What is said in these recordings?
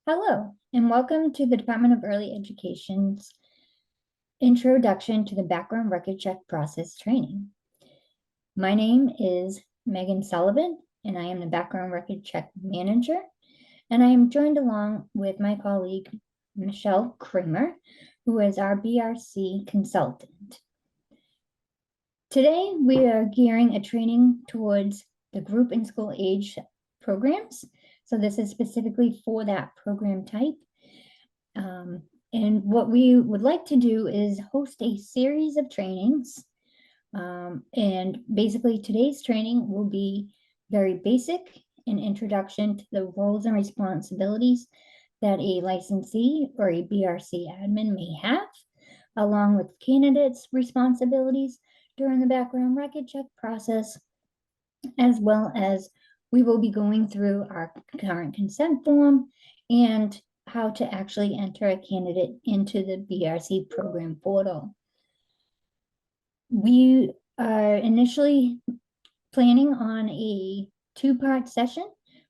Hello, and welcome to the Department of Early Education's Introduction to the Background Record Check Process training. My name is Megan Sullivan, and I am the Background Record Check Manager, and I am joined along with my colleague, Michelle Kramer, who is our BRC consultant. Today, we are gearing a training towards the group and school age programs. So this is specifically for that program type. And what we would like to do is host a series of trainings. And basically today's training will be very basic, an introduction to the roles and responsibilities that a licensee or a BRC admin may have, along with candidates' responsibilities during the background record check process, as well as we will be going through our current consent form and how to actually enter a candidate into the BRC program portal. We are initially planning on a two-part session,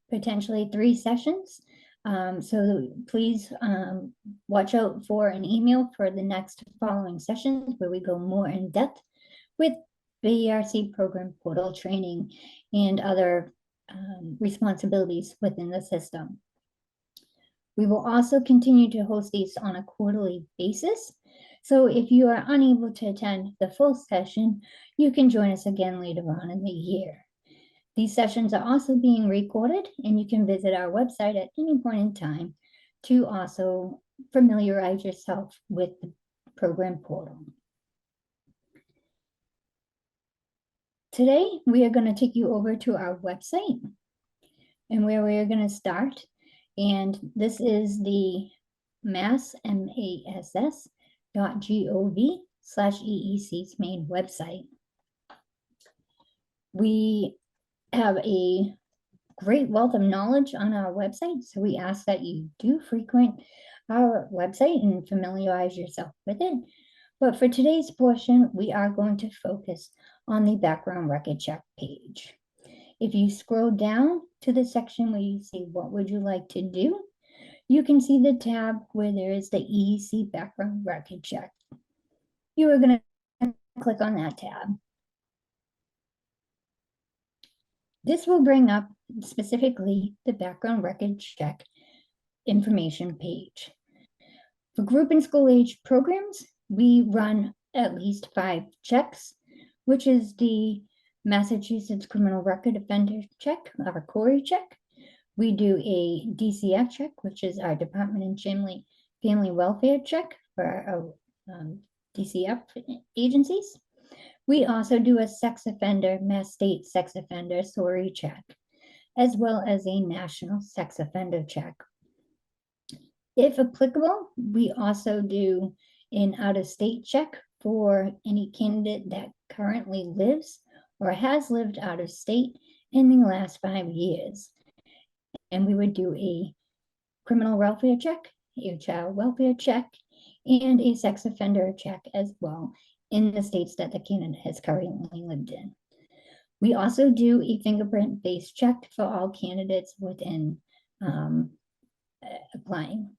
potentially 3 sessions. So please watch out for an email for the next following sessions where we go more in depth with BRC program portal training and other responsibilities within the system. We will also continue to host these on a quarterly basis. So if you are unable to attend the full session, you can join us again later on in the year. These sessions are also being recorded, and you can visit our website at any point in time to also familiarize yourself with the program portal. Today, we are going to take you over to our website and where we are going to start. And this is the mass.gov/EEC's main website. We have a great wealth of knowledge on our website, so we ask that you do frequent our website and familiarize yourself with it. But for today's portion, we are going to focus on the background record check page. If you scroll down to the section where you see what would you like to do, you can see the tab where there is the EEC background record check. You are going to click on that tab. This will bring up specifically the background record check information page. For group and school age programs, we run at least 5 checks, which is the Massachusetts Criminal Record Offender Check, our CORI check. We do a DCF check, which is our Department of Family Welfare check for our DCF agencies. We also do a sex offender, Mass State Sex Offender SORI check, as well as a national sex offender check. If applicable, we also do an out-of-state check for any candidate that currently lives or has lived out of state in the last 5 years. And we would do a criminal welfare check, a child welfare check, and a sex offender check as well in the states that the candidate has currently lived in. We also do a fingerprint-based check for all candidates within applying.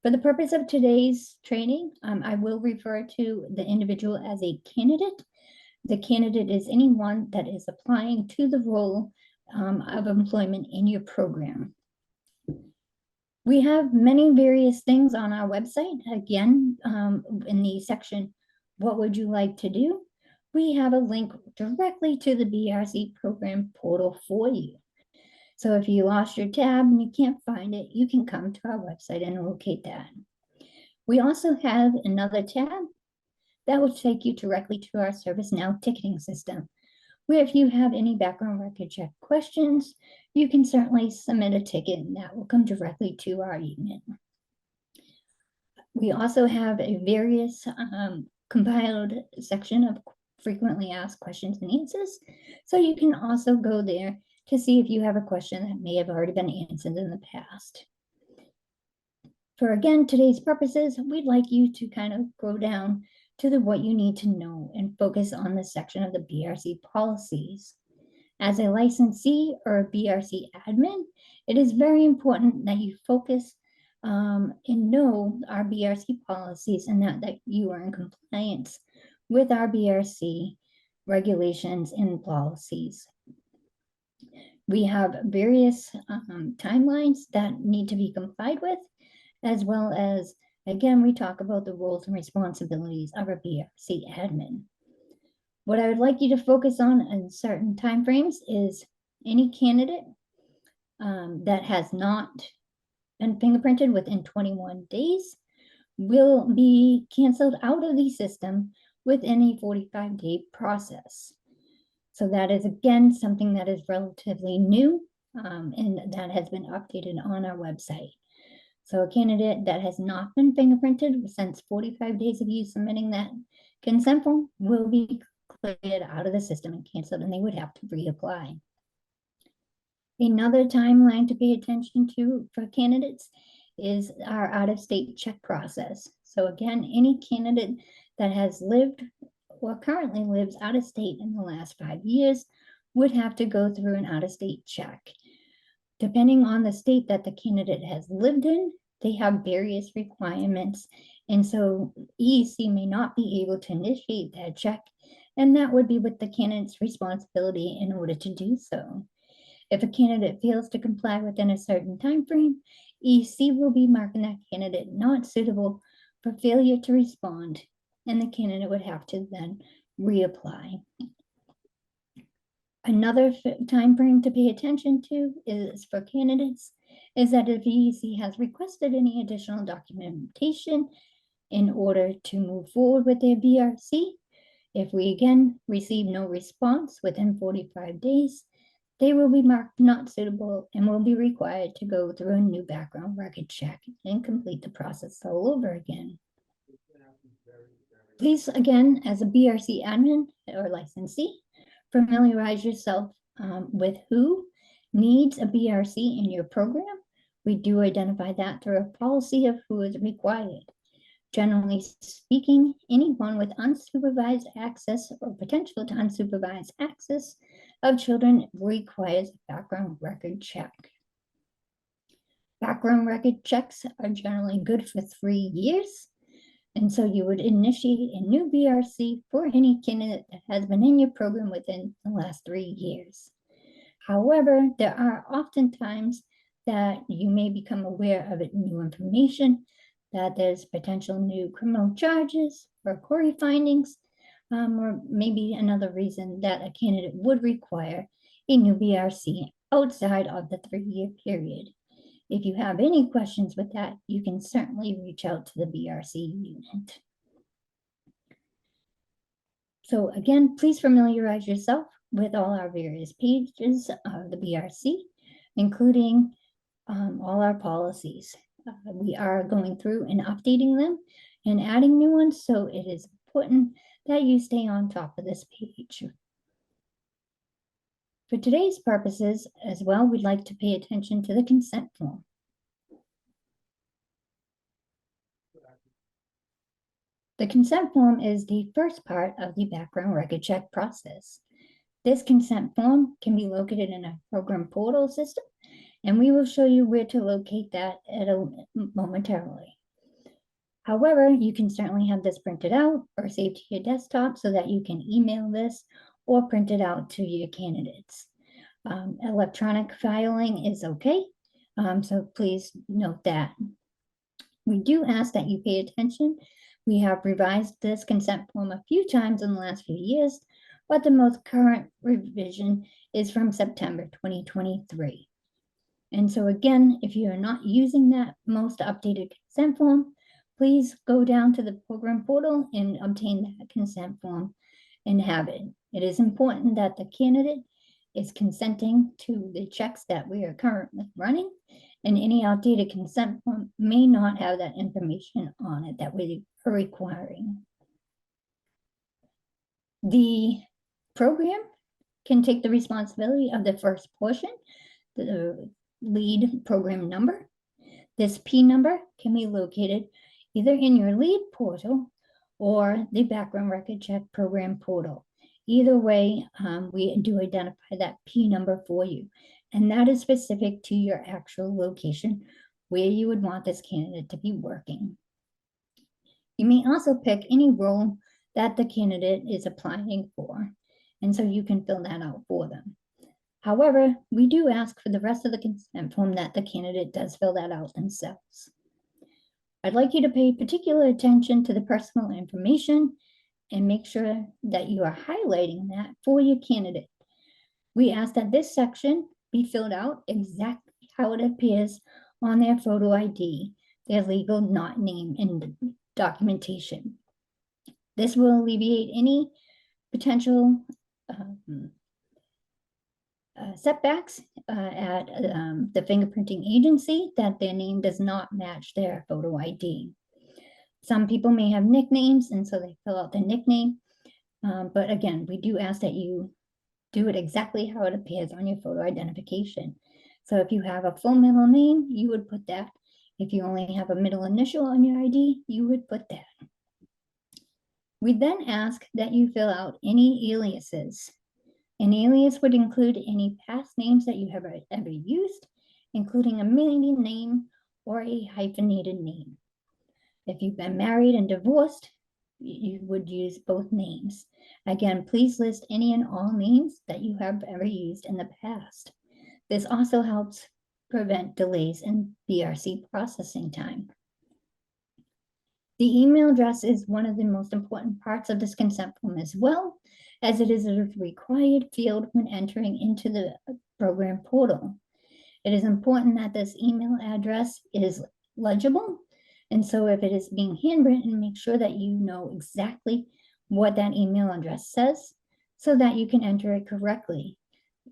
For the purpose of today's training, I will refer to the individual as a candidate. The candidate is anyone that is applying to the role of employment in your program. We have many various things on our website. Again, in the section, what would you like to do? We have a link directly to the BRC program portal for you. So if you lost your tab and you can't find it, you can come to our website and locate that. We also have another tab that will take you directly to our ServiceNow ticketing system, where if you have any background record check questions, you can certainly submit a ticket and that will come directly to our unit. We also have a various compiled section of frequently asked questions and answers, so you can also go there to see if you have a question that may have already been answered in the past. For again, today's purposes, we'd like you to kind of go down to what you need to know and focus on the section of the BRC policies. As a licensee or a BRC admin, it is very important that you focus and know our BRC policies and that you are in compliance with our BRC regulations and policies. We have various timelines that need to be complied with, as well as, again, we talk about the roles and responsibilities of a BRC admin. What I would like you to focus on in certain timeframes is any candidate that has not been fingerprinted within 21 days will be canceled out of the system within a 45-day process. So that is, again, something that is relatively new and that has been updated on our website. So a candidate that has not been fingerprinted since 45 days of you submitting that consent form will be cleared out of the system and canceled, and they would have to reapply. Another timeline to pay attention to for candidates is our out-of-state check process. So again, any candidate that has lived or currently lives out of state in the last 5 years would have to go through an out-of-state check. Depending on the state that the candidate has lived in, they have various requirements. And so EEC may not be able to initiate that check, and that would be with the candidate's responsibility in order to do so. If a candidate fails to comply within a certain time frame, EEC will be marking that candidate not suitable for failure to respond, and the candidate would have to then reapply. Another time frame to pay attention to is for candidates is that if EEC has requested any additional documentation in order to move forward with their BRC, if we again receive no response within 45 days, they will be marked not suitable and will be required to go through a new background record check and complete the process all over again. Please, again, as a BRC admin or licensee, familiarize yourself with who needs a BRC in your program. We do identify that through a policy of who is required. Generally speaking, anyone with unsupervised access or potential to unsupervised access of children requires a background record check. Background record checks are generally good for 3 years. And so you would initiate a new BRC for any candidate that has been in your program within the last 3 years. However, there are often times that you may become aware of new information, that there's potential new criminal charges or query findings, or maybe another reason that a candidate would require a new BRC outside of the 3-year period. If you have any questions with that, you can certainly reach out to the BRC unit. So again, please familiarize yourself with all our various pages of the BRC, including all our policies. We are going through and updating them and adding new ones, so it is important that you stay on top of this page. For today's purposes as well, we'd like to pay attention to the consent form. The consent form is the first part of the background record check process. This consent form can be located in a program portal system, and we will show you where to locate that momentarily. However, you can certainly have this printed out or saved to your desktop so that you can email this or print it out to your candidates. Electronic filing is okay, so please note that. We do ask that you pay attention. We have revised this consent form a few times in the last few years, but the most current revision is from September 2023. And so again, if you are not using that most updated consent form, please go down to the program portal and obtain that consent form and have it. It is important that the candidate is consenting to the checks that we are currently running, and any outdated consent form may not have that information on it that we are requiring. The program can take the responsibility of the first portion, the lead program number. This P number can be located either in your lead portal or the background record check program portal. Either way, we do identify that P number for you, and that is specific to your actual location where you would want this candidate to be working. You may also pick any role that the candidate is applying for, and so you can fill that out for them. However, we do ask for the rest of the consent form that the candidate does fill that out themselves. I'd like you to pay particular attention to the personal information and make sure that you are highlighting that for your candidate. We ask that this section be filled out exactly how it appears on their photo ID, their legal not name and documentation. This will alleviate any potential setbacks at the fingerprinting agency that their name does not match their photo ID. Some people may have nicknames, and so they fill out the nickname. But again, we do ask that you do it exactly how it appears on your photo identification. So if you have a full middle name, you would put that. If you only have a middle initial on your ID, you would put that. We then ask that you fill out any aliases. An alias would include any past names that you have ever used, including a maiden name or a hyphenated name. If you've been married and divorced, you would use both names. Again, please list any and all names that you have ever used in the past. This also helps prevent delays in BRC processing time. The email address is one of the most important parts of this consent form as well, as it is a required field when entering into the program portal. It is important that this email address is legible, and so if it is being handwritten, make sure that you know exactly what that email address says so that you can enter it correctly.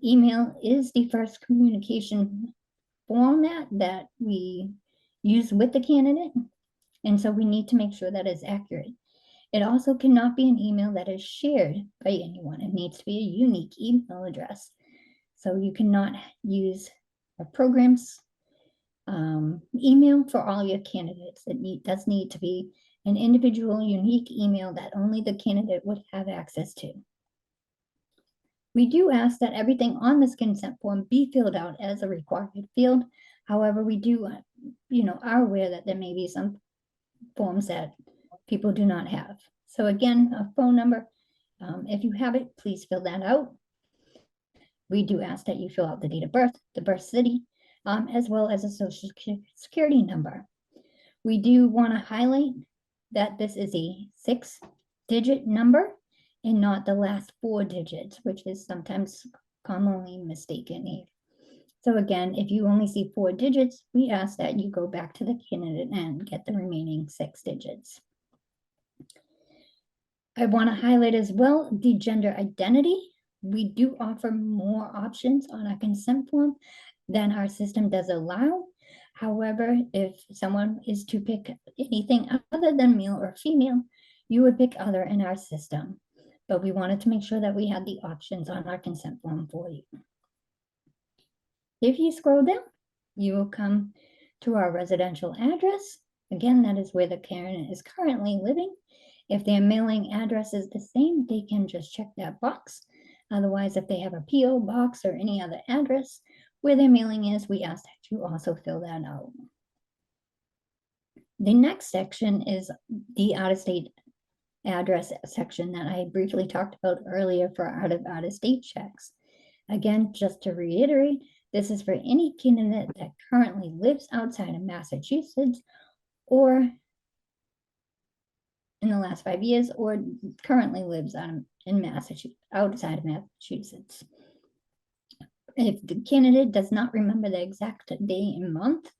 Email is the first communication format that we use with the candidate, and so we need to make sure that it's accurate. It also cannot be an email that is shared by anyone. It needs to be a unique email address. So you cannot use a program's email for all your candidates. It does need to be an individual, unique email that only the candidate would have access to. We do ask that everything on this consent form be filled out as a required field. However, we do, are aware that there may be some forms that people do not have. So again, a phone number, if you have it, please fill that out. We do ask that you fill out the date of birth, the birth city, as well as a social security number. We do want to highlight that this is a 6-digit number and not the last 4 digits, which is sometimes commonly mistaken here. So again, if you only see 4 digits, we ask that you go back to the candidate and get the remaining 6 digits. I want to highlight as well the gender identity. We do offer more options on our consent form than our system does allow. However, if someone is to pick anything other than male or female, you would pick other in our system. But we wanted to make sure that we had the options on our consent form for you. If you scroll down, you will come to our residential address. Again, that is where the candidate is currently living. If their mailing address is the same, they can just check that box. Otherwise, if they have a PO box or any other address where their mailing is, we ask that you also fill that out. The next section is the out-of-state address section that I briefly talked about earlier for out-of-state checks. Again, just to reiterate, this is for any candidate that currently lives outside of Massachusetts or in the last 5 years or currently lives outside of Massachusetts. If the candidate does not remember the exact day and month,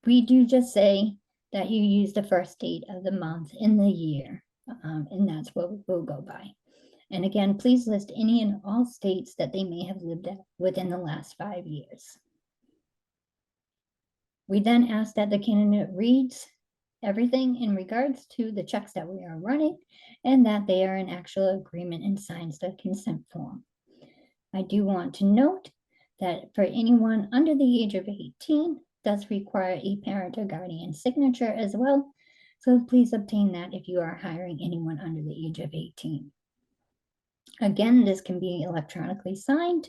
we do just say that you use the first date of the month in the year, and that's what we'll go by. And again, please list any and all states that they may have lived at within the last 5 years. We then ask that the candidate reads everything in regards to the checks that we are running and that they are in actual agreement and signs the consent form. I do want to note that for anyone under the age of 18 does require a parent or guardian signature as well. So please obtain that if you are hiring anyone under the age of 18. Again, this can be electronically signed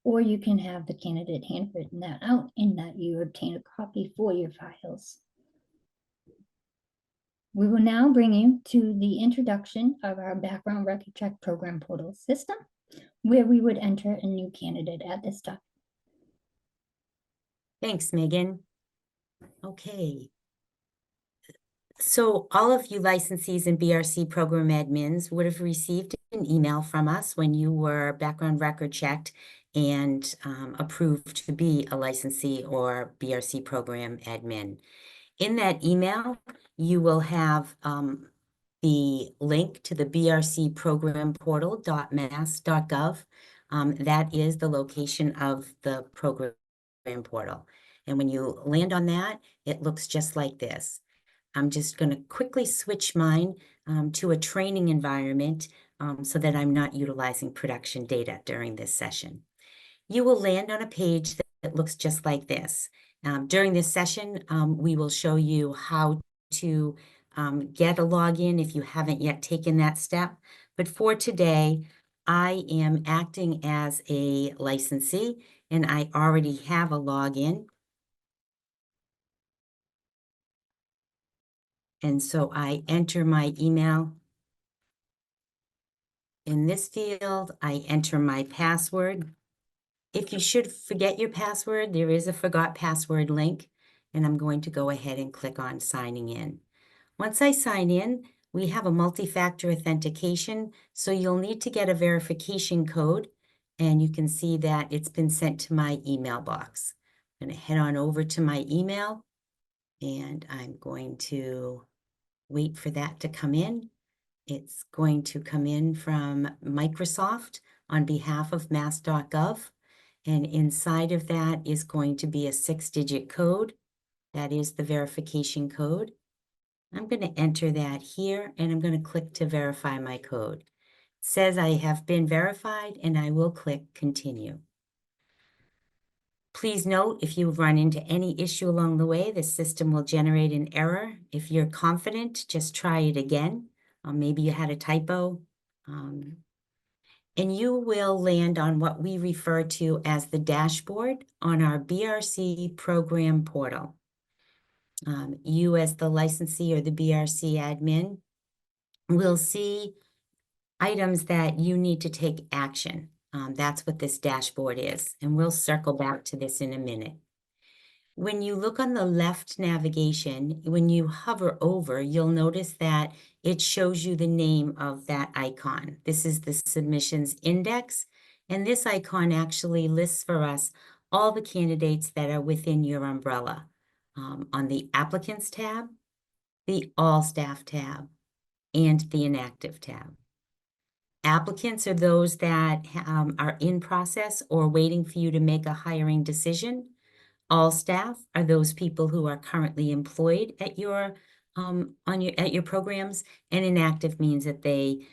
or you can have the candidate handwritten that out and that you obtain a copy for your files. We will now bring you to the introduction of our background record check program portal system, where we would enter a new candidate at this time. Thanks, Megan. Okay. So all of you licensees and BRC program admins would have received an email from us when you were background record checked and approved to be a licensee or BRC program admin. In that email, you will have the link to the BRC program portal.mass.gov. That is the location of the program portal. And when you land on that, it looks just like this. I'm just going to quickly switch mine to a training environment so that I'm not utilizing production data during this session. You will land on a page that looks just like this. During this session, we will show you how to get a login if you haven't yet taken that step. But for today, I am acting as a licensee and I already have a login. And so I enter my email. In this field, I enter my password. If you should forget your password, there is a forgot password link, and I'm going to go ahead and click on signing in. Once I sign in, we have a multi-factor authentication, so you'll need to get a verification code, and you can see that it's been sent to my email box. I'm going to head on over to my email, and I'm going to wait for that to come in. It's going to come in from Microsoft on behalf of mass.gov. And inside of that is going to be a 6-digit code. That is the verification code. I'm going to enter that here and I'm going to click to verify my code. It says I have been verified and I will click continue. Please note, if you run into any issue along the way, the system will generate an error. If you're confident, just try it again. Maybe you had a typo. And you will land on what we refer to as the dashboard on our BRC program portal. You as the licensee or the BRC admin will see items that you need to take action. That's what this dashboard is, and we'll circle back to this in a minute. When you look on the left navigation, when you hover over, you'll notice that it shows you the name of that icon. This is the submissions index, and this icon actually lists for us all the candidates that are within your umbrella. On the Applicants tab, the All Staff tab, and the Inactive tab. Applicants are those that are in process or waiting for you to make a hiring decision. All staff are those people who are currently employed at your programs, and inactive means that they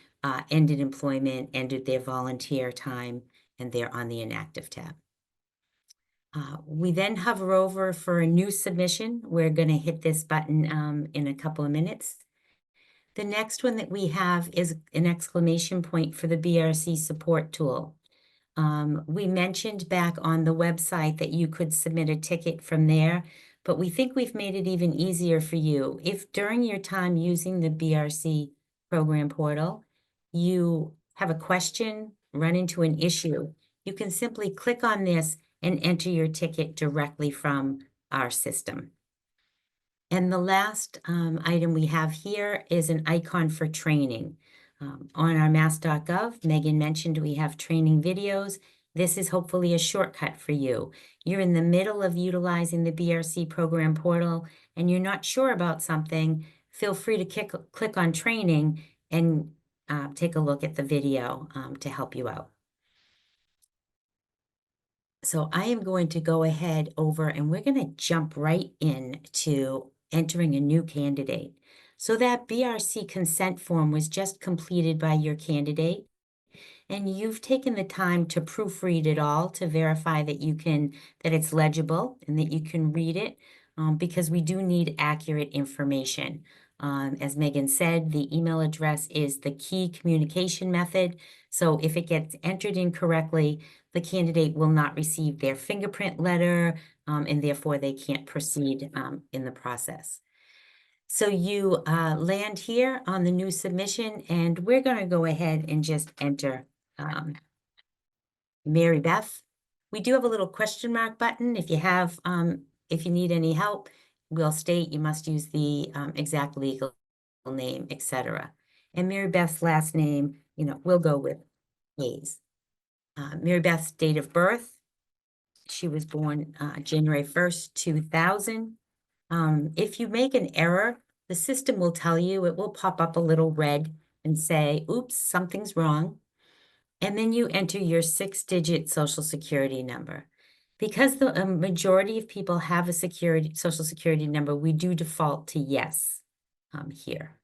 ended employment, ended their volunteer time, and they're on the inactive tab. We then hover over for a new submission. We're going to hit this button in a couple of minutes. The next one that we have is an exclamation point for the BRC support tool. We mentioned back on the website that you could submit a ticket from there, but we think we've made it even easier for you. If during your time using the BRC program portal, you have a question, run into an issue, you can simply click on this and enter your ticket directly from our system. And the last item we have here is an icon for training. On our mass.gov, Megan mentioned we have training videos. This is hopefully a shortcut for you. You're in the middle of utilizing the BRC program portal and you're not sure about something, feel free to click on training and take a look at the video to help you out. So I am going to go ahead over and we're going to jump right in to entering a new candidate. So that BRC consent form was just completed by your candidate, and you've taken the time to proofread it all to verify that that it's legible and that you can read it, because we do need accurate information. As Megan said, the email address is the key communication method. So if it gets entered incorrectly, the candidate will not receive their fingerprint letter, and therefore they can't proceed in the process. So you land here on the new submission, and we're going to go ahead and just enter Mary Beth. We do have a little question mark button. If you need any help, we'll state you must use the exact legal name, etc. And Mary Beth's last name, we'll go with Hayes. Mary Beth's date of birth, she was born January 1st, 2000. If you make an error, the system will tell you, it will pop up a little red and say, oops, something's wrong. And then you enter your 6-digit social security number. Because the majority of people have a social security number, we do default to yes here.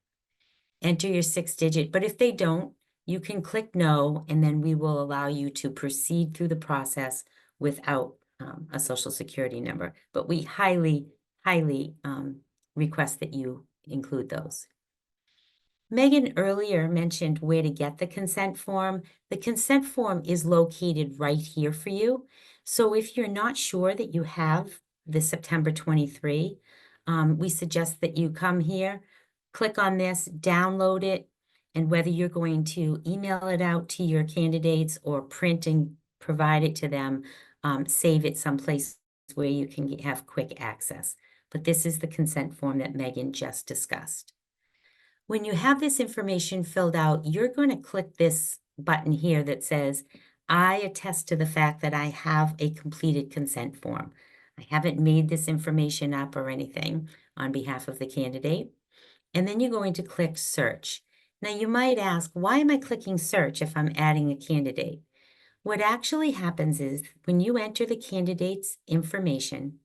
Enter your 6-digit, but if they don't, you can click no, and then we will allow you to proceed through the process without a social security number. But we highly request that you include those. Megan earlier mentioned where to get the consent form. The consent form is located right here for you. So if you're not sure that you have the September 23, we suggest that you come here, click on this, download it, and whether you're going to email it out to your candidates or print and provide it to them, save it someplace where you can have quick access. But this is the consent form that Megan just discussed. When you have this information filled out, you're going to click this button here that says, I attest to the fact that I have a completed consent form. I haven't made this information up or anything on behalf of the candidate. And then you're going to click search. Now you might ask, why am I clicking search if I'm adding a candidate? What actually happens is when you enter the candidate's information,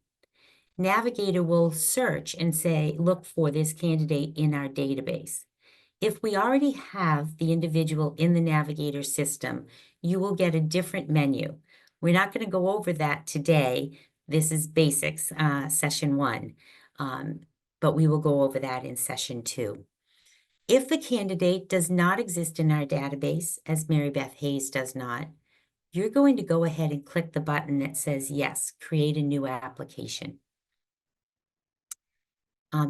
Navigator will search and say, look for this candidate in our database. If we already have the individual in the Navigator system, you will get a different menu. We're not going to go over that today. This is basics, session 1, but we will go over that in session 2. If the candidate does not exist in our database, as Mary Beth Hayes does not, you're going to go ahead and click the button that says, yes, create a new application.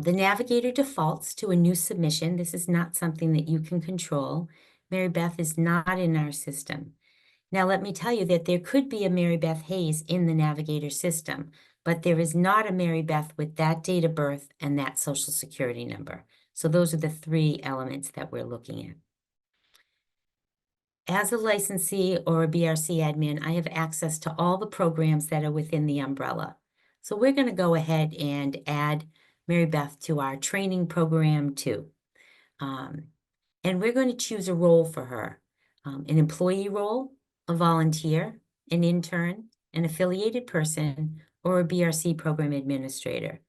The Navigator defaults to a new submission. This is not something that you can control. Mary Beth is not in our system. Now, let me tell you that there could be a Mary Beth Hayes in the Navigator system, but there is not a Mary Beth with that date of birth and that social security number. So those are the 3 elements that we're looking at. As a licensee or a BRC admin, I have access to all the programs that are within the umbrella. So we're going to go ahead and add Mary Beth to our training program too. And we're going to choose a role for her, an employee role, a volunteer, an intern, an affiliated person, or a BRC program administrator.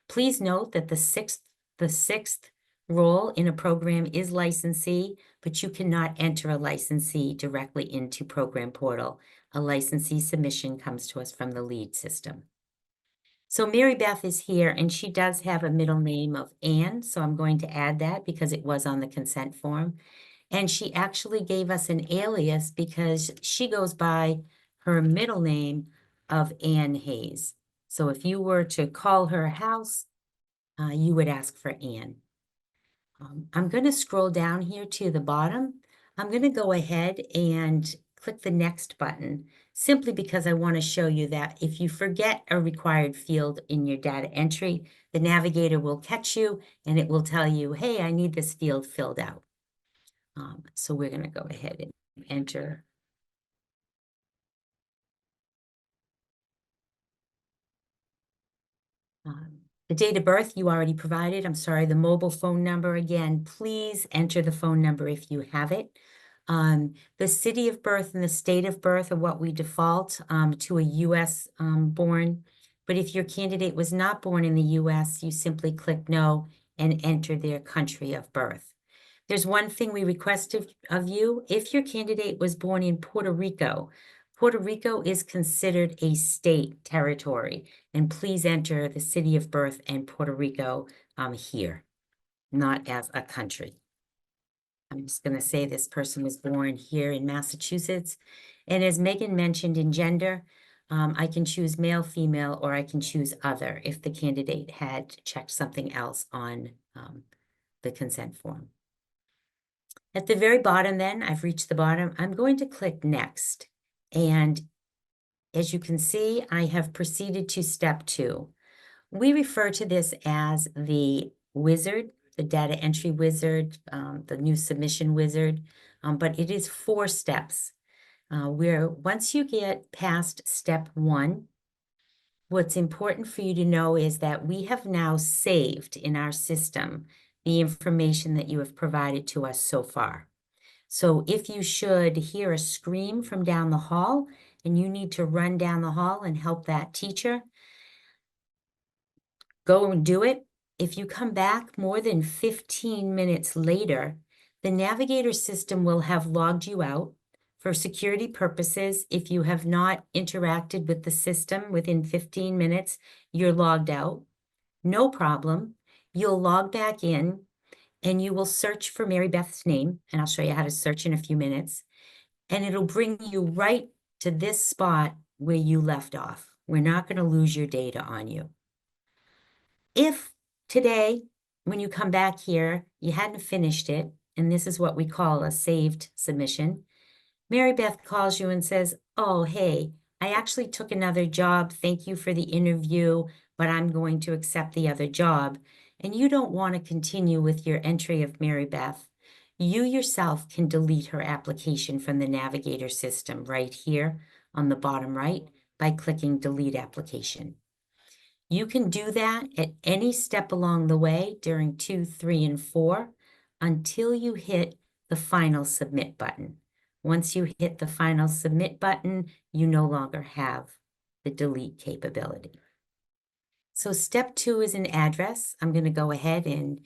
Please note that the sixth role in a program is licensee, but you cannot enter a licensee directly into Program Portal. A licensee submission comes to us from the lead system. So Mary Beth is here, and she does have a middle name of Ann, so I'm going to add that because it was on the consent form. And she actually gave us an alias because she goes by her middle name of Ann Hayes. So if you were to call her house, you would ask for Ann. I'm going to scroll down here to the bottom. I'm going to go ahead and click the next button simply because I want to show you that if you forget a required field in your data entry, the Navigator will catch you and it will tell you, hey, I need this field filled out. So we're going to go ahead and enter. The date of birth you already provided. I'm sorry, the mobile phone number again. Please enter the phone number if you have it. The city of birth and the state of birth are what we default to a U.S. Born. But if your candidate was not born in the U.S., you simply click no and enter their country of birth. There's one thing we request of you. If your candidate was born in Puerto Rico is considered a state territory, and please enter the city of birth and Puerto Rico here. not as a country. I'm just going to say this person was born here in Massachusetts. And as Megan mentioned in gender, I can choose male, female, or I can choose other if the candidate had checked something else on the consent form. At the very bottom then, I've reached the bottom, I'm going to click Next. And as you can see, I have proceeded to step 2. We refer to this as the wizard, the data entry wizard, the new submission wizard, but it is 4 steps. Where once you get past step 1, what's important for you to know is that we have now saved in our system the information that you have provided to us so far. So if you should hear a scream from down the hall and you need to run down the hall and help that teacher, go and do it. If you come back more than 15 minutes later, the Navigator system will have logged you out. For security purposes, if you have not interacted with the system within 15 minutes, you're logged out. No problem. You'll log back in and you will search for Mary Beth's name, and I'll show you how to search in a few minutes. And it'll bring you right to this spot where you left off. We're not going to lose your data on you. If today, when you come back here, you hadn't finished it, and this is what we call a saved submission, Mary Beth calls you and says, oh, hey, I actually took another job. Thank you for the interview, but I'm going to accept the other job. And you don't want to continue with your entry of Mary Beth. You yourself can delete her application from the Navigator system right here on the bottom right by clicking Delete Application. You can do that at any step along the way during 2, 3, and 4 until you hit the final submit button. Once you hit the final submit button, you no longer have the delete capability. So step 2 is an address. I'm going to go ahead and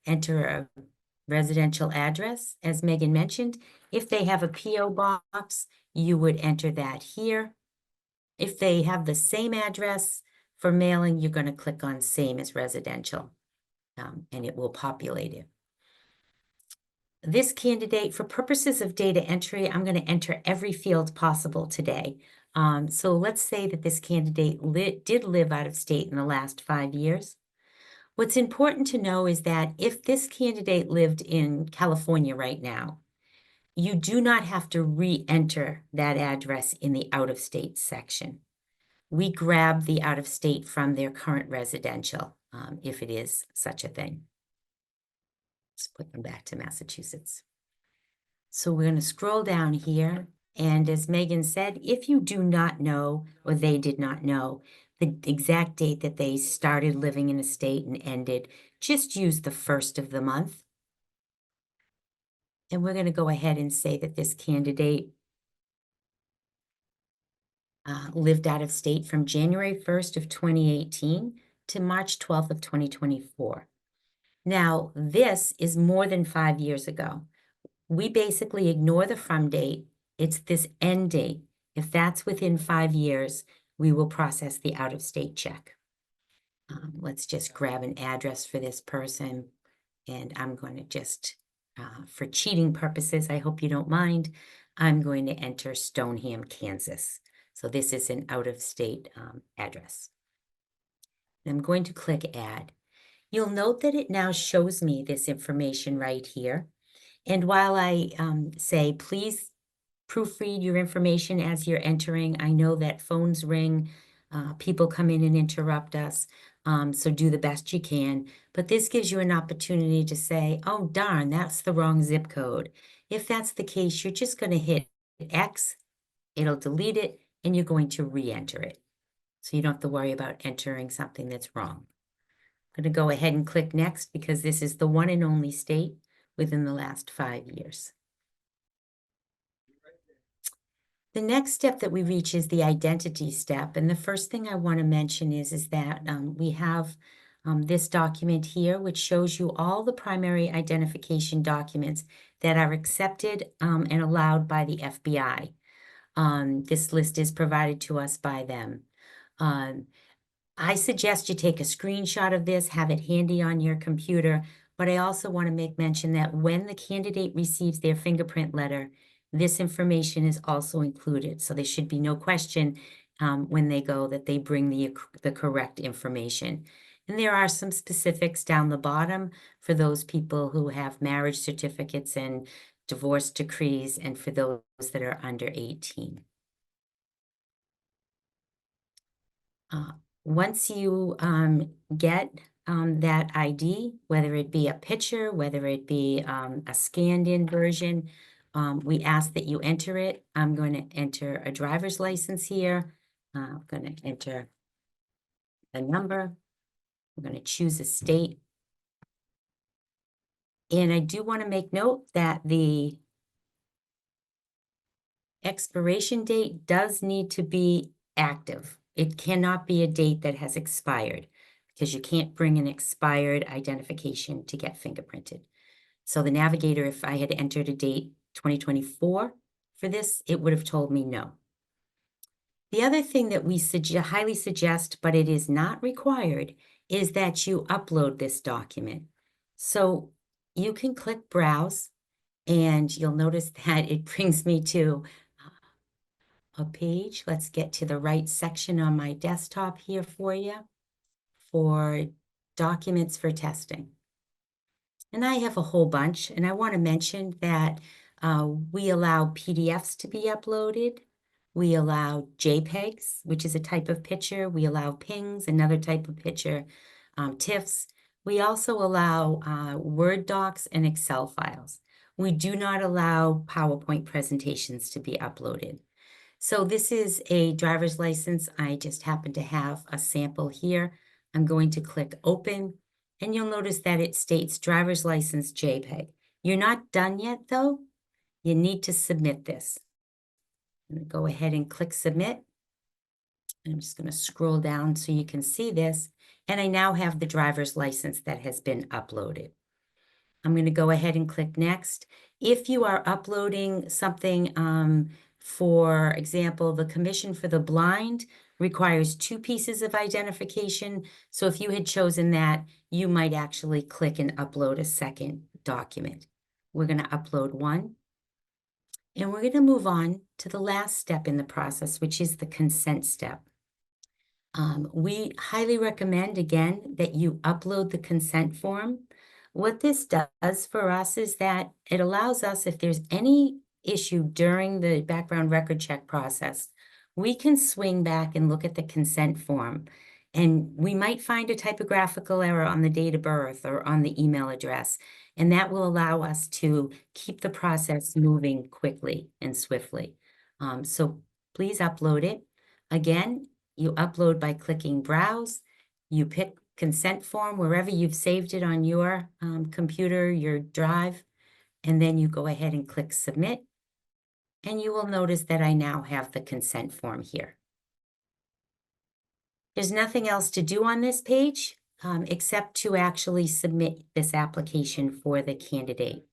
enter a residential address. As Megan mentioned, if they have a PO box, you would enter that here. If they have the same address for mailing, you're going to click on same as residential, and it will populate it. This candidate, for purposes of data entry, I'm going to enter every field possible today. So let's say that this candidate did live out of state in the last 5 years. What's important to know is that if this candidate lived in California right now, you do not have to re-enter that address in the out-of-state section. We grab the out-of-state from their current residential, if it is such a thing. Let's put them back to Massachusetts. So we're going to scroll down here. And as Megan said, if you do not know, or they did not know, the exact date that they started living in a state and ended, just use the 1st of the month. And we're going to go ahead and say that this candidate lived out of state from January 1st of 2018 to March 12th of 2024. Now, this is more than 5 years ago. We basically ignore the from date. It's this end date. If that's within 5 years, we will process the out-of-state check. Let's just grab an address for this person. And I'm going to just, for cheating purposes, I hope you don't mind, I'm going to enter Stoneham, Kansas. So this is an out-of-state address. And I'm going to click Add. You'll note that it now shows me this information right here. And while I say, please proofread your information as you're entering, I know that phones ring, people come in and interrupt us, so do the best you can. But this gives you an opportunity to say, oh, darn, that's the wrong zip code. If that's the case, you're just going to hit X, it'll delete it, and you're going to re-enter it. So you don't have to worry about entering something that's wrong. I'm going to go ahead and click Next because this is the one and only state within the last 5 years. The next step that we reach is the identity step. And the first thing I want to mention is that we have this document here, which shows you all the primary identification documents that are accepted and allowed by the FBI. This list is provided to us by them. I suggest you take a screenshot of this, have it handy on your computer, but I also want to make mention that when the candidate receives their fingerprint letter, this information is also included. So there should be no question when they go that they bring the correct information. And there are some specifics down the bottom for those people who have marriage certificates and divorce decrees, and for those that are under 18. Once you get that ID, whether it be a picture, whether it be a scanned-in version, we ask that you enter it. I'm going to enter a driver's license here. I'm going to enter a number. I'm going to choose a state. And I do want to make note that the expiration date does need to be active. It cannot be a date that has expired, because you can't bring an expired identification to get fingerprinted. So the navigator, if I had entered a date 2024 for this, it would have told me no. The other thing that we highly suggest, but it is not required, is that you upload this document. So you can click Browse, and you'll notice that it brings me to a page. Let's get to the right section on my desktop here for you, for documents for testing. And I have a whole bunch, and I want to mention that we allow PDFs to be uploaded. We allow JPEGs, which is a type of picture. We allow PNGs, another type of picture, TIFFs. We also allow Word docs and Excel files. We do not allow PowerPoint presentations to be uploaded. So this is a driver's license. I just happen to have a sample here. I'm going to click Open, and you'll notice that it states driver's license JPEG. You're not done yet, though. You need to submit this. I'm going to go ahead and click Submit. I'm just going to scroll down so you can see this. And I now have the driver's license that has been uploaded. I'm going to go ahead and click Next. If you are uploading something, for example, the Commission for the Blind requires 2 pieces of identification. So if you had chosen that, you might actually click and upload a second document. We're going to upload one. And we're going to move on to the last step in the process, which is the consent step. We highly recommend, again, that you upload the consent form. What this does for us is that it allows us, if there's any issue during the background record check process, we can swing back and look at the consent form. And we might find a typographical error on the date of birth or on the email address. And that will allow us to keep the process moving quickly and swiftly. So please upload it. Again, you upload by clicking Browse. You pick consent form wherever you've saved it on your computer, your drive, and then you go ahead and click Submit. And you will notice that I now have the consent form here. There's nothing else to do on this page except to actually submit this application for the candidate.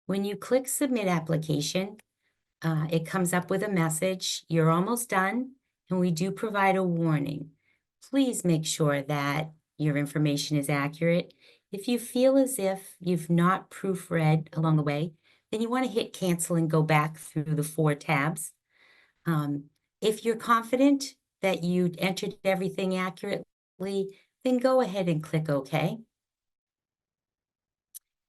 When you click Submit Application, it comes up with a message. You're almost done, and we do provide a warning. Please make sure that your information is accurate. If you feel as if you've not proofread along the way, then you want to hit Cancel and go back through the 4 tabs. If you're confident that you entered everything accurately, then go ahead and click OK.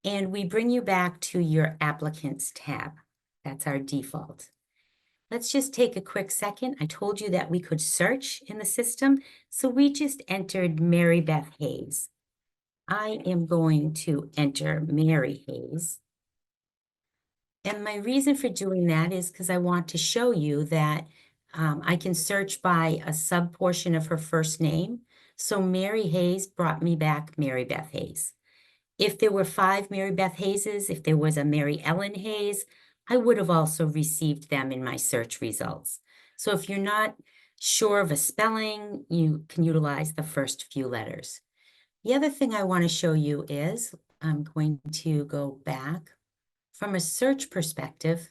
And we bring you back to your Applicants tab. That's our default. Let's just take a quick second. I told you that we could search in the system, so we just entered Mary Beth Hayes. I am going to enter Mary Hayes. And my reason for doing that is because I want to show you that I can search by a sub-portion of her first name. So Mary Hayes brought me back Mary Beth Hayes. If there were 5 Mary Beth Hayeses, if there was a Mary Ellen Hayes, I would have also received them in my search results. So if you're not sure of a spelling, you can utilize the first few letters. The other thing I want to show you is, I'm going to go back. From a search perspective,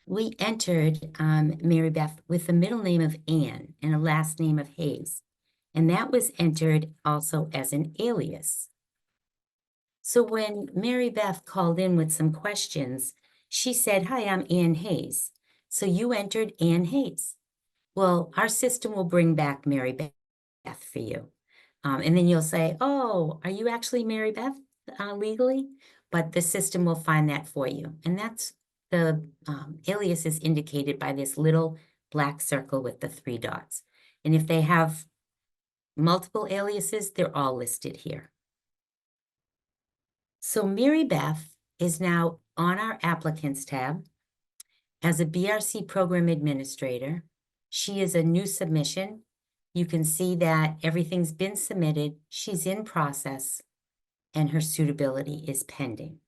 we entered Mary Beth with a middle name of Ann and a last name of Hayes. And that was entered also as an alias. So when Mary Beth called in with some questions, she said, "Hi, I'm Ann Hayes." So you entered Ann Hayes. Well, our system will bring back Mary Beth for you. And then you'll say, "Oh, are you actually Mary Beth legally?" But the system will find that for you. And that's the alias is indicated by this little black circle with the 3 dots. And if they have multiple aliases, they're all listed here. So Mary Beth is now on our Applicants tab as a BRC Program Administrator. She is a new submission. You can see that everything's been submitted, she's in process, and her suitability is pending.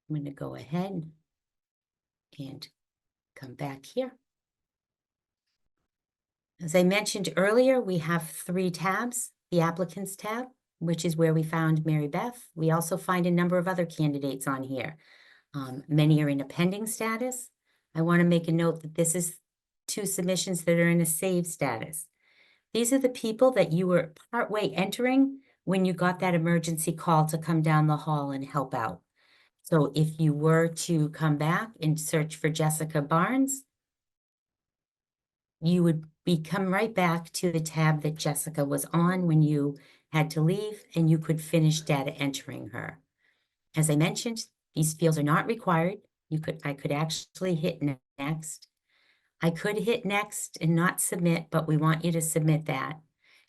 I'm going to go ahead and come back here. As I mentioned earlier, we have 3 tabs. The Applicants tab, which is where we found Mary Beth. We also find a number of other candidates on here. Many are in a pending status. I want to make a note that this is 2 submissions that are in a saved status. These are the people that you were partway entering when you got that emergency call to come down the hall and help out. So if you were to come back and search for Jessica Barnes, you would come right back to the tab that Jessica was on when you had to leave, and you could finish data entering her. As I mentioned, these fields are not required. I could actually hit next. I could hit next and not submit, but we want you to submit that.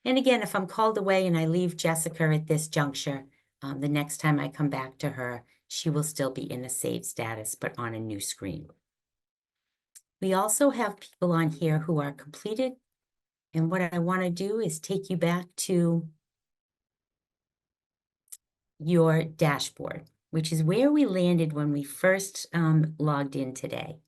And again, if I'm called away and I leave Jessica at this juncture, the next time I come back to her, she will still be in a saved status, but on a new screen. We also have people on here who are completed. And what I want to do is take you back to your dashboard, which is where we landed when we first logged in today.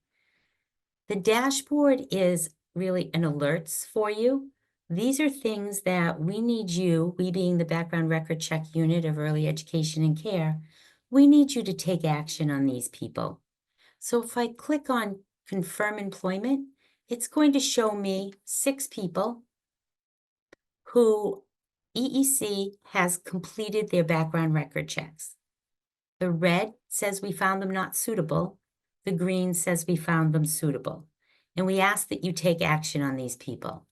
The dashboard is really an alerts for you. These are things that we need you, we being the background record check unit of early education and care, we need you to take action on these people. So if I click on confirm employment, it's going to show me 6 people who EEC has completed their background record checks. The red says we found them not suitable. The green says we found them suitable. And we ask that you take action on these people.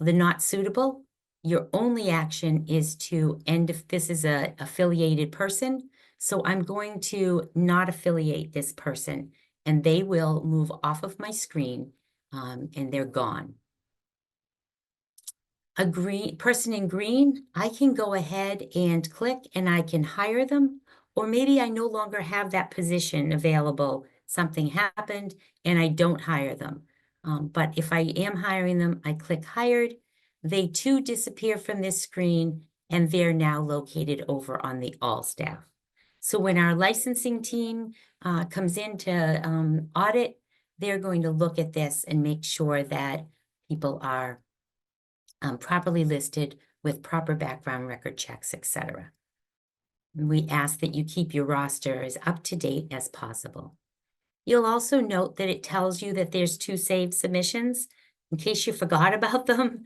The not suitable, your only action is to end if this is an affiliated person. So I'm going to not affiliate this person, and they will move off of my screen and they're gone. A person in green, I can go ahead and click and I can hire them, or maybe I no longer have that position available. Something happened and I don't hire them. But if I am hiring them, I click hired. They too disappear from this screen, and they're now located over on the all staff. So when our licensing team comes in to audit, they're going to look at this and make sure that people are properly listed with proper background record checks, etc. We ask that you keep your roster as up to date as possible. You'll also note that it tells you that there's 2 saved submissions. In case you forgot about them,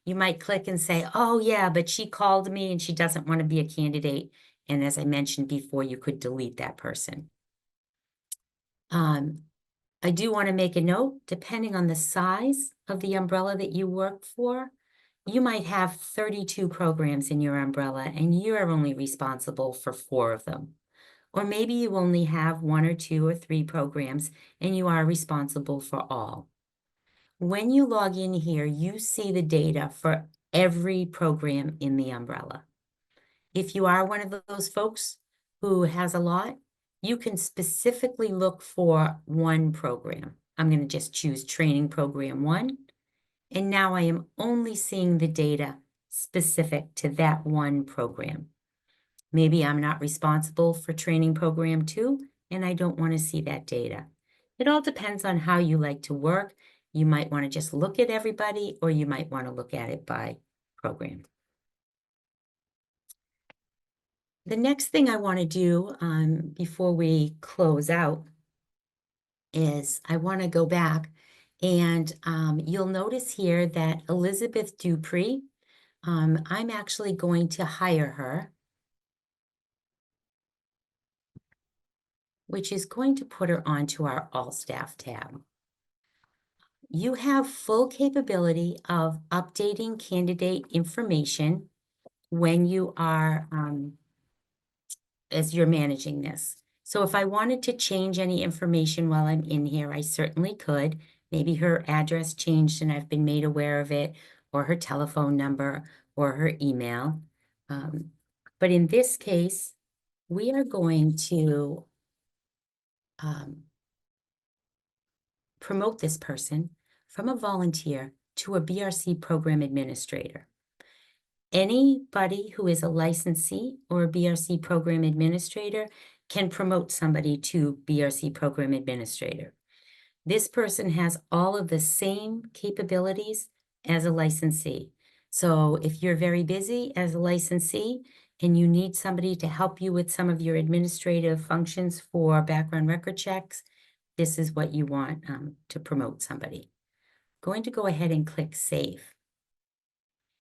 you might click and say, "Oh yeah, but she called me and she doesn't want to be a candidate." And as I mentioned before, you could delete that person. I do want to make a note, depending on the size of the umbrella that you work for, you might have 32 programs in your umbrella and you're only responsible for 4 of them. Or maybe you only have 1 or 2 or 3 programs and you are responsible for all. When you log in here, you see the data for every program in the umbrella. If you are one of those folks who has a lot, you can specifically look for one program. I'm going to just choose training program 1. And now I am only seeing the data specific to that one program. Maybe I'm not responsible for training program 2, and I don't want to see that data. It all depends on how you like to work. You might want to just look at everybody, or you might want to look at it by program. The next thing I want to do before we close out is I want to go back, and you'll notice here that Elizabeth Dupree, I'm actually going to hire her. which is going to put her onto our All Staff tab. You have full capability of updating candidate information when you are, as you're managing this. So if I wanted to change any information while I'm in here, I certainly could. Maybe her address changed and I've been made aware of it, or her telephone number, or her email. But in this case, we are going to promote this person from a volunteer to a BRC program administrator. Anybody who is a licensee or a BRC program administrator can promote somebody to BRC program administrator. This person has all of the same capabilities as a licensee. So if you're very busy as a licensee and you need somebody to help you with some of your administrative functions for background record checks, this is what you want to promote somebody. Going to go ahead and click Save.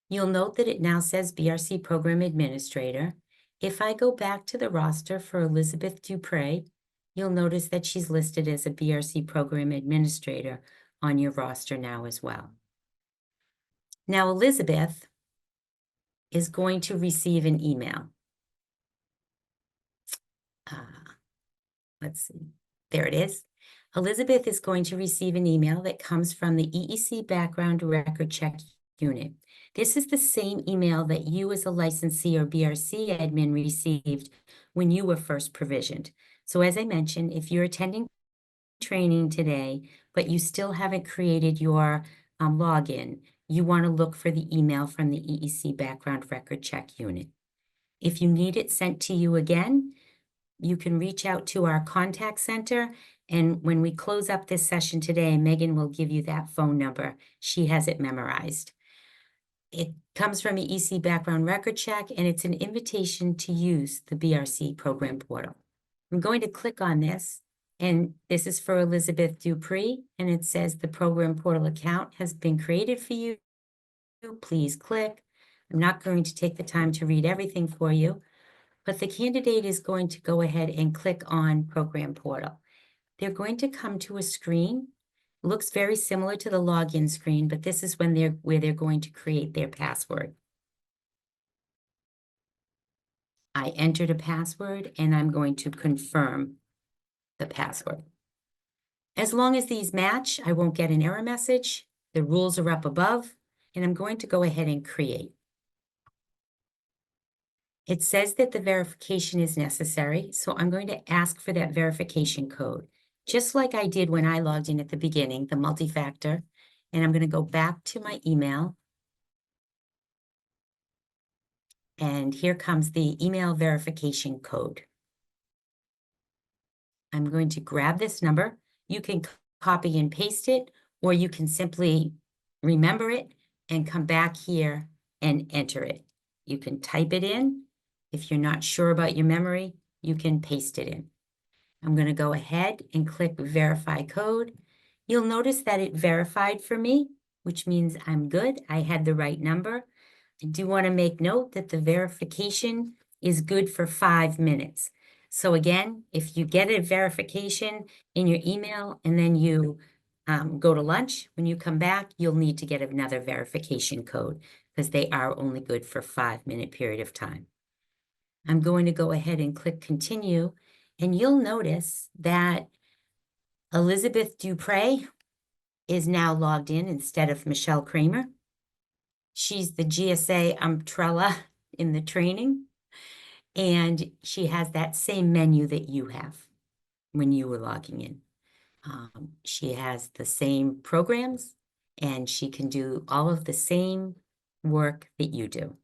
You'll note that it now says BRC Program Administrator. If I go back to the roster for Elizabeth Dupre, you'll notice that she's listed as a BRC Program Administrator on your roster now as well. Now, Elizabeth is going to receive an email. Let's see. There it is. Elizabeth is going to receive an email that comes from the EEC Background Record Check Unit. This is the same email that you as a licensee or BRC admin received when you were first provisioned. So as I mentioned, if you're attending training today, but you still haven't created your login, you want to look for the email from the EEC Background Record Check Unit. If you need it sent to you again, you can reach out to our contact center, and when we close up this session today, Megan will give you that phone number. She has it memorized. It comes from EEC Background Record Check, and it's an invitation to use the BRC program portal. I'm going to click on this, and this is for Elizabeth Dupree, and it says the program portal account has been created for you. Please click. I'm not going to take the time to read everything for you, but the candidate is going to go ahead and click on Program Portal. They're going to come to a screen. It looks very similar to the login screen, but this is when where they're going to create their password. I entered a password and I'm going to confirm the password. As long as these match, I won't get an error message. The rules are up above, and I'm going to go ahead and create. It says that the verification is necessary, so I'm going to ask for that verification code, just like I did when I logged in at the beginning, the multi-factor, and I'm going to go back to my email. And here comes the email verification code. I'm going to grab this number. You can copy and paste it, or you can simply remember it and come back here and enter it. You can type it in. If you're not sure about your memory, you can paste it in. I'm going to go ahead and click Verify Code. You'll notice that it verified for me, which means I'm good. I had the right number. I do want to make note that the verification is good for 5 minutes. So again, if you get a verification in your email and then you go to lunch, when you come back, you'll need to get another verification code because they are only good for a 5-minute period of time. I'm going to go ahead and click Continue, and you'll notice that Elizabeth Dupre is now logged in instead of Michelle Kramer. She's the GSA umbrella in the training, and she has that same menu that you have when you were logging in. She has the same programs, and she can do all of the same work that you do.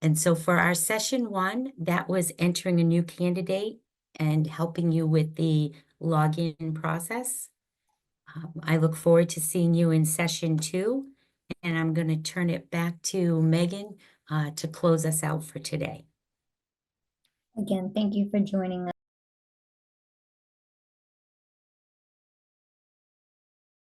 And so for our session 1, that was entering a new candidate and helping you with the login process. I look forward to seeing you in session 2, and I'm going to turn it back to Megan to close us out for today. Again, thank you for joining us.